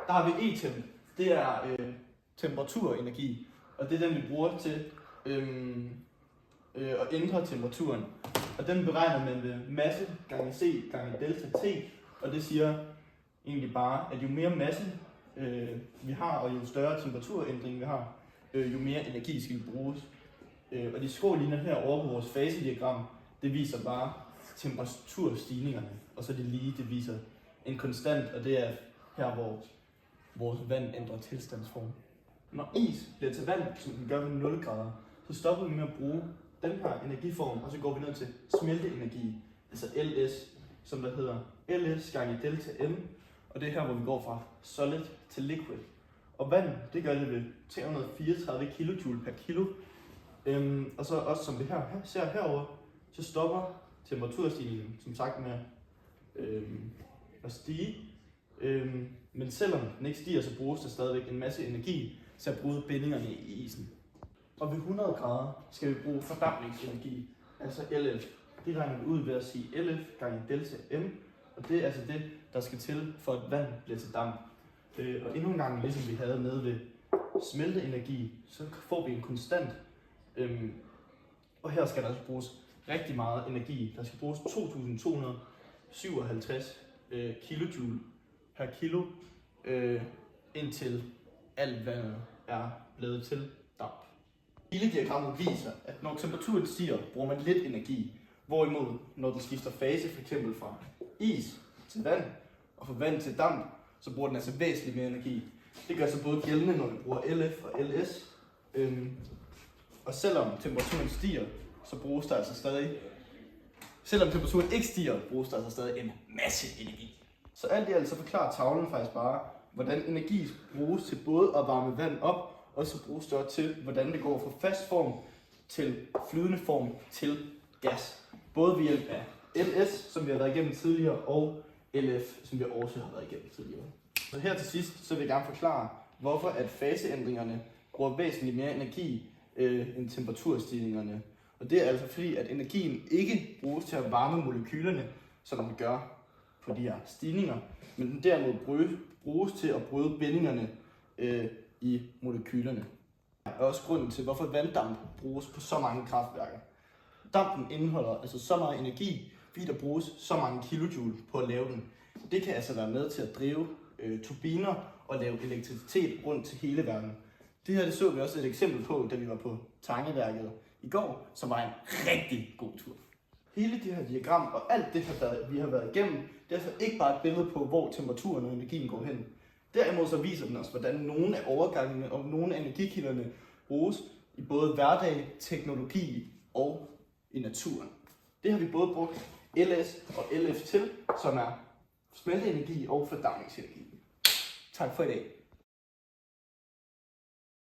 der har vi E-temp. Det er temperaturenergi, og det er den, vi bruger til at ændre temperaturen. Og den beregner man ved masse gange C gange delta T, og det siger egentlig bare, at jo mere masse vi har, og jo større temperaturændring vi har, jo mere energi skal vi bruges. Og de skrå linjer her over på vores fasediagram, det viser bare temperaturstigningerne, og så det lige, det viser en konstant, og det er her, hvor vores vand ændrer tilstandsform. Når is bliver til vand, som den gør ved 0 grader, så stopper vi med at bruge den her energiform, og så går vi ned til smelteenergi, altså LS, som der hedder LS gange delta M, og det er her, hvor vi går fra solid til liquid. Og vand, det gør det ved 334 kJ per kilo. Og så også som vi her ser herover, så stopper temperaturstigningen som sagt med at stige. Men selvom den ikke stiger, så bruges der stadigvæk en masse energi til at bryde bindingerne i isen. Og ved 100 grader skal vi bruge fordampningsenergi, altså LF. Det regner vi ud ved at sige LF gange delta M, og det er altså det, der skal til for at vand bliver til damp. Og endnu en gang, ligesom vi havde nede ved smelteenergi, så får vi en konstant. Og her skal der altså bruges rigtig meget energi. Der skal bruges 2257 kilojoule per kilo, indtil alt vandet er blevet til damp. Hele diagrammet viser, at når temperaturen stiger, bruger man lidt energi, hvorimod når den skifter fase, f.eks. fra is til vand og fra vand til damp, så bruger den altså væsentligt mere energi. Det gør sig både gældende, når vi bruger LF og LS. Og selvom temperaturen stiger, så bruges der altså stadig... Selvom temperaturen ikke stiger, bruges der altså stadig en masse energi. Så alt i alt så forklarer tavlen faktisk bare, hvordan energi bruges til både at varme vand op, og så bruges det også til, hvordan det går fra fast form til flydende form til gas. Både ved hjælp af LS, som vi har været igennem tidligere, og LF, som vi også har været igennem tidligere. Så her til sidst, så vil jeg gerne forklare, hvorfor at faseændringerne bruger væsentligt mere energi end temperaturstigningerne. Og det er altså fordi, at energien ikke bruges til at varme molekylerne, som den gør på de her stigninger, men den derimod bruges til at bryde bindingerne i molekylerne. Det er også grunden til, hvorfor vanddamp bruges på så mange kraftværker. Dampen indeholder altså så meget energi, fordi der bruges så mange kilojoule på at lave den. Det kan altså være med til at drive turbiner og lave elektricitet rundt til hele verden. Det her det så vi også et eksempel på, da vi var på Tangeværket i går, som var en rigtig god tur. Hele det her diagram og alt det her, vi har været igennem, det er altså ikke bare et billede på, hvor temperaturen og energien går hen. Derimod så viser den os, hvordan nogle af overgangene og nogle af energikilderne bruges i både hverdag, teknologi og i naturen. Det har vi både brugt LS og LF til, som er smelteenergi og fordampningsenergi. Tak for i dag.